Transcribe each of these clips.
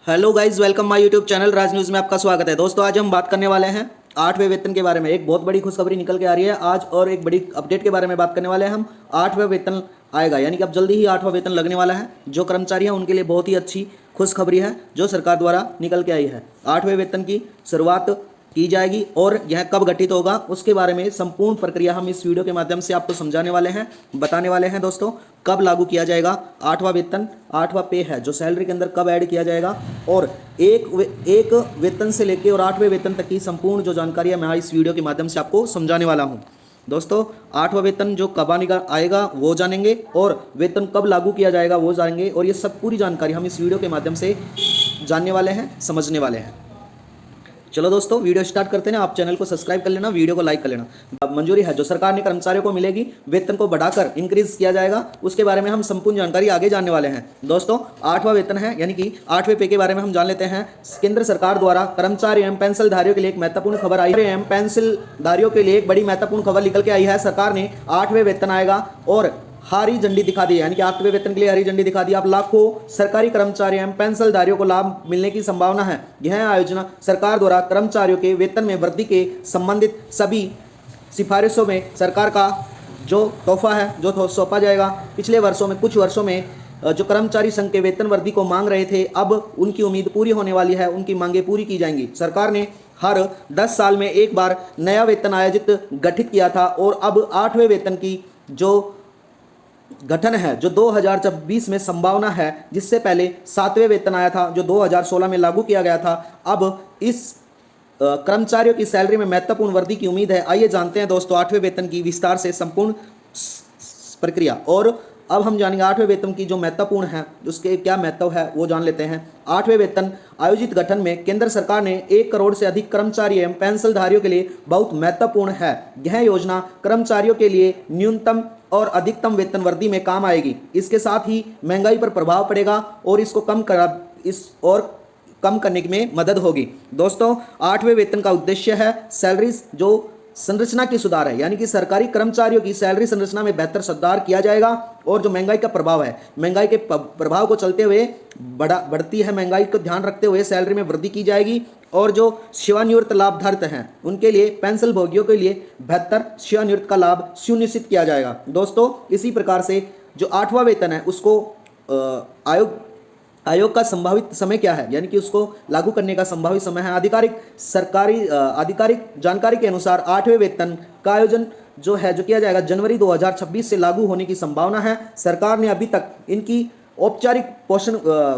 Hello guys, welcome my YouTube channel Raj news में आपका स्वागत है। दोस्तों, आज हम बात करने वाले हैं 8वें वेतन के बारे में। एक बहुत बड़ी खुशखबरी निकल के आ रही है आज, और एक बड़ी अपडेट के बारे में बात करने वाले हैं हम। 8वें वेतन आएगा, यानी कि अब जल्दी ही 8वां वेतन लगने वाला है। जो कर्मचारी हैं उनके लिए बहुत ही अच्छी खुशखबरी है जो सरकार द्वारा निकल के आई है। 8वें वेतन की शुरुआत की जाएगी और यह कब गठित होगा उसके बारे में संपूर्ण प्रक्रिया हम इस वीडियो के माध्यम से आपको समझाने वाले हैं, बताने वाले हैं। दोस्तों, कब लागू किया जाएगा 8वां वेतन, 8वां पे है जो सैलरी के अंदर कब ऐड किया जाएगा, और एक वेतन से लेकर और 8वें वेतन तक की संपूर्ण जो जानकारी है मैं इस वीडियो के माध्यम से आपको समझाने वाला हूँ। दोस्तों, 8वां वेतन जो कब आएगा वो जानेंगे, और वेतन कब लागू किया जाएगा वो जानेंगे, और ये सब पूरी जानकारी हम इस वीडियो के माध्यम से जानने वाले हैं, समझने वाले हैं। चलो दोस्तों, वीडियो स्टार्ट करते हैं। आप चैनल को सब्सक्राइब कर लेना, वीडियो को लाइक कर लेना। मंजूरी है जो सरकार ने कर्मचारियों को मिलेगी, वेतन को बढ़ाकर इंक्रीज किया जाएगा, उसके बारे में हम संपूर्ण जानकारी आगे जानने वाले हैं। दोस्तों, 8वां वेतन है, यानी कि 8वें पे के बारे में हम जान लेते हैं। केंद्र सरकार द्वारा कर्मचारी एवं पेंशनधारियों के लिए एक महत्वपूर्ण खबर आई है। पेंशनधारियों के लिए एक बड़ी महत्वपूर्ण खबर निकल के आई है। सरकार ने 8वें वेतन आएगा और हरी झंडी दिखा दी, यानी कि 8वें वेतन के लिए हरी झंडी दिखा दी। अब लाखों सरकारी कर्मचारी एवं पेंशनधारियों को लाभ मिलने की संभावना है। यह आयोजन सरकार द्वारा कर्मचारियों के वेतन में वृद्धि के संबंधित सभी सिफारिशों में सरकार का जो तोहफा है जो सौंपा जाएगा। पिछले वर्षों में कुछ वर्षों में जो कर्मचारी संघ के वेतन वृद्धि को मांग रहे थे, अब उनकी उम्मीद पूरी होने वाली है, उनकी मांगें पूरी की जाएंगी। सरकार ने हर 10 साल में एक बार नया वेतन आयोजित गठित किया था, और अब 8वें वेतन की जो गठन है जो 2026 में संभावना है, जिससे पहले 7वें वेतन आया था जो 2016 में लागू किया गया था। अब इस कर्मचारियों की सैलरी में महत्वपूर्ण वृद्धि की उम्मीद है। आइए जानते हैं दोस्तों 8वें वेतन की विस्तार से संपूर्ण प्रक्रिया। और अब हम जानेंगे 8वें वेतन की जो महत्वपूर्ण है उसके क्या महत्व है वो जान लेते हैं। 8वें वेतन आयोजित गठन में केंद्र सरकार ने 1 करोड़ से अधिक कर्मचारी एवं पेंशनधारियों के लिए बहुत महत्वपूर्ण है। यह योजना कर्मचारियों के लिए न्यूनतम और अधिकतम वेतन वृद्धि में काम आएगी। इसके साथ ही महंगाई पर प्रभाव पड़ेगा और इसको कम करने में मदद होगी। दोस्तों, 8वें वेतन का उद्देश्य है सैलरी जो संरचना की सुधार है, यानी कि सरकारी कर्मचारियों की सैलरी संरचना में बेहतर सुधार किया जाएगा। और जो महंगाई का प्रभाव है, महंगाई के प्रभाव को चलते हुए बढ़ती है महंगाई को ध्यान रखते हुए सैलरी में वृद्धि की जाएगी। और जो सेवानिवृत्त लाभधारक हैं उनके लिए, पेंशन भोगियों के लिए बेहतर सेवानिवृत्त का लाभ सुनिश्चित किया जाएगा। दोस्तों, इसी प्रकार से जो 8वां वेतन है उसको आयोग का संभावित समय क्या है, यानी कि उसको लागू करने का संभावित समय है। आधिकारिक जानकारी के अनुसार 8वें वेतन का आयोजन जो किया जाएगा जनवरी 2026 से लागू होने की संभावना है। सरकार ने अभी तक इनकी औपचारिक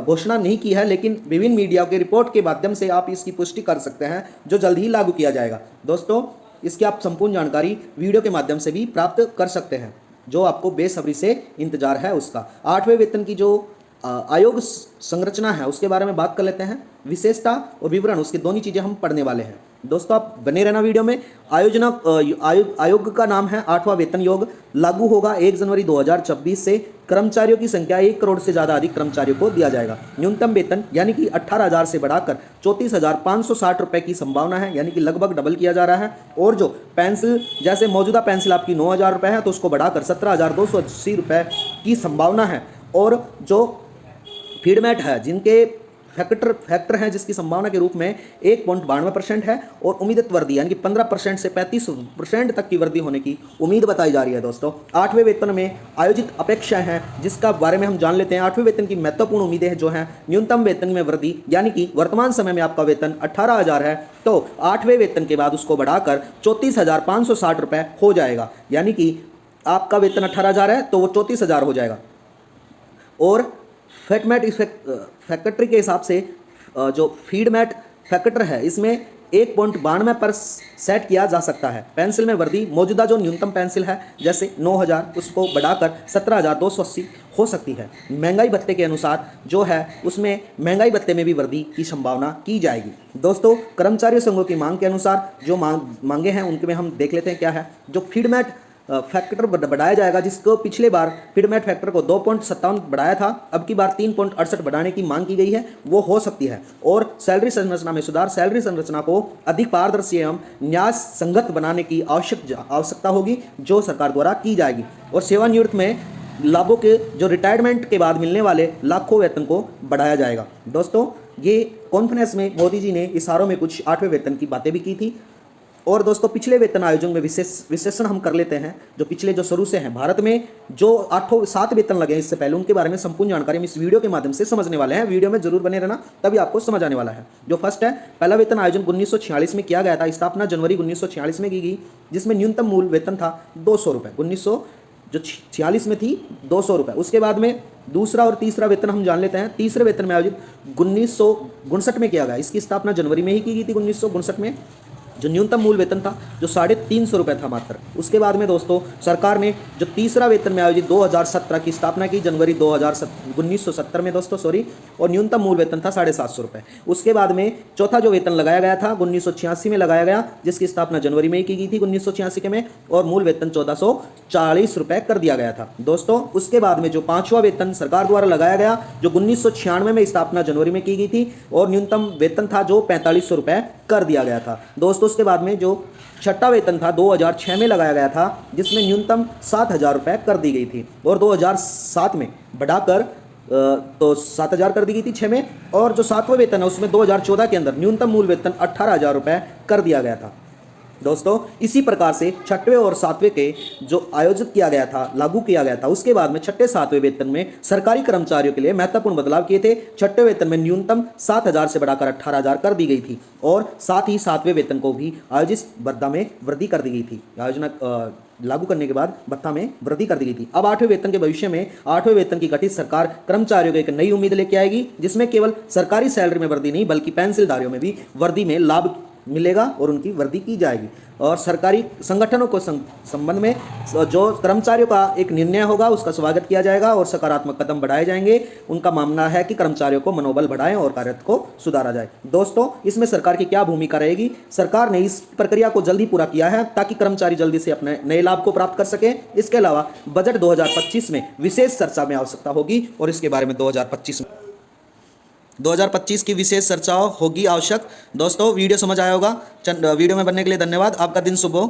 घोषणा नहीं की है, लेकिन विभिन्न मीडिया के रिपोर्ट के माध्यम से आप इसकी पुष्टि कर सकते हैं जो जल्द ही लागू किया जाएगा। दोस्तों, इसकी आप संपूर्ण जानकारी वीडियो के माध्यम से भी प्राप्त कर सकते हैं, जो आपको बेसब्री से इंतजार है उसका। 8वें वेतन की जो आयोग संरचना है उसके बारे में बात कर लेते हैं। विशेषता और विवरण, उसकी दोनों चीजें हम पढ़ने वाले हैं। दोस्तों, आप बने रहना वीडियो में। आयोग का नाम है 8वां वेतन योग। लागू होगा 1 जनवरी 2026 से। कर्मचारियों की संख्या 1 करोड़ से ज्यादा अधिक कर्मचारियों को दिया जाएगा। न्यूनतम वेतन यानी कि 18,000 से बढ़ाकर 34,560 रुपए की संभावना है, यानी कि लगभग डबल किया जा रहा है। और जो पेंसिल, जैसे मौजूदा पेंसिल आपकी 9,000 रुपए है तो उसको बढ़ाकर 17,280 रुपए की संभावना है। और जो फीडमैट है, जिनके फैक्टर हैं जिसकी संभावना के रूप में 1.92% है, और उम्मीदित वृद्धि यानी कि 15% से 35% तक की वृद्धि होने की उम्मीद बताई जा रही है। दोस्तों, 8वें वेतन में आयोजित अपेक्षाएं हैं जिसका बारे में हम जान लेते हैं। 8वें वेतन की महत्वपूर्ण उम्मीदें जो हैं, न्यूनतम वेतन में वृद्धि, यानी कि वर्तमान समय में आपका वेतन 18,000 है तो 8वें वेतन के बाद उसको बढ़ाकर 34,560 रुपए हो जाएगा, यानी कि आपका वेतन 18,000 है तो वो 34,000 हो जाएगा। और फैक्टमेट फैक्टर के हिसाब से जो फीडमैट फैक्टर है इसमें 1.92 पर सेट किया जा सकता है। पेंसिल में वृद्धि, मौजूदा जो न्यूनतम पेंसिल है जैसे 9,000 उसको बढ़ाकर 17,280 हो सकती है। महंगाई भत्ते के अनुसार जो है उसमें महंगाई भत्ते में भी वृद्धि की संभावना की जाएगी। दोस्तों, कर्मचारी संघों की मांग के अनुसार जो मांगे हैं उनके में हम देख लेते हैं क्या है। जो फीडमैट फैक्टर बढ़ाया जाएगा, जिसको पिछले बार फीडमैट फैक्टर को 2.57 बढ़ाया था, अब की बार 3.68 बढ़ाने की मांग की गई है, वो हो सकती है। और सैलरी संरचना में सुधार, सैलरी संरचना को अधिक पारदर्शी एवं न्याय संगत बनाने की आवश्यकता होगी जो सरकार द्वारा की जाएगी। और सेवानिवृत्त में लाभों के जो रिटायरमेंट के बाद मिलने वाले लाखों वेतन को बढ़ाया जाएगा। दोस्तों ये कॉन्फ्रेंस में मोदी जी ने इशारों में कुछ 8वें वेतन की बातें भी की थी। और दोस्तों पिछले वेतन आयोजन में विश्लेषण हम कर लेते हैं, जो पिछले जो शुरू से हैं भारत में जो 7 वेतन लगे हैं इससे पहले, उनके बारे में संपूर्ण जानकारी हम इस वीडियो के माध्यम से समझने वाले हैं। वीडियो में जरूर बने रहना, तभी आपको समझ आने वाला है। जो फर्स्ट है, पहला वेतन आयोजन 1946 में किया गया था। स्थापना जनवरी 1946 में की गई, जिसमें न्यूनतम मूल वेतन था 200 रुपये। 1946 में थी 200 रुपये। उसके बाद में दूसरा और तीसरा वेतन हम जान लेते हैं। तीसरे वेतन में आयोजित 1959 में किया गया। इसकी स्थापना जनवरी में ही की गई थी 1959 में। जो न्यूनतम मूल वेतन था जो 350 रुपये था मात्र। उसके बाद में दोस्तों सरकार ने जो तीसरा वेतन में आयोजित 2017 की स्थापना की, जनवरी 1970 में दोस्तों और न्यूनतम मूल वेतन था 750 रुपये। उसके बाद में चौथा जो वेतन लगाया गया था 1986 में लगाया गया, जिसकी स्थापना जनवरी में ही की गई थी 1986 के में, और मूल वेतन 1440 रुपये कर दिया गया था दोस्तों। उसके बाद में जो पांचवा वेतन सरकार द्वारा लगाया गया, जो 1996 में स्थापना जनवरी में की गई थी, और न्यूनतम वेतन था जो 4500 रुपये कर दिया गया था दोस्तों। उसके बाद में जो छठा वेतन था 2006 में लगाया गया था, जिसमें न्यूनतम 7000 रुपये कर दी गई थी, और 2007 में बढ़ाकर तो 7000 कर दी गई थी 6 में। और जो 7वां वेतन है उसमें 2014 के अंदर न्यूनतम मूल वेतन 18000 रुपये कर दिया गया था दोस्तों। इसी प्रकार से 6वें और 7वें के जो आयोजित किया गया था, लागू किया गया था। उसके बाद में 6ठे 7वें वेतन में सरकारी कर्मचारियों के लिए महत्वपूर्ण बदलाव किए थे। 6ठे वेतन में न्यूनतम 7000 से बढ़ाकर 18000 कर दी गई थी, और साथ ही 7वें वेतन को भी आयोजित भत्ता में वृद्धि कर दी गई थी। योजना लागू करने के बाद भत्ता में वृद्धि कर दी गई थी। अब 8वें वेतन के भविष्य में 8वें वेतन की गठित सरकार कर्मचारियों को एक नई उम्मीद लेके आएगी, जिसमें केवल सरकारी सैलरी में वृद्धि नहीं बल्कि पेंशनधारियों में भी वृद्धि में लाभ मिलेगा और उनकी वृद्धि की जाएगी। और सरकारी संगठनों को संबंध में जो कर्मचारियों का एक निर्णय होगा उसका स्वागत किया जाएगा और सकारात्मक कदम बढ़ाए जाएंगे। उनका मानना है कि कर्मचारियों को मनोबल बढ़ाएं और कार्य को सुधारा जाए। दोस्तों इसमें सरकार की क्या भूमिका रहेगी? सरकार ने इस प्रक्रिया को जल्दी पूरा किया है ताकि कर्मचारी जल्दी से अपने नए लाभ को प्राप्त कर सके। इसके अलावा बजट 2025 में विशेष चर्चा में आवश्यकता होगी, और इसके बारे में 2025 की विशेष चर्चा होगी आवश्यक। दोस्तों वीडियो समझ आया होगा। वीडियो में बनने के लिए धन्यवाद। आपका दिन शुभ हो।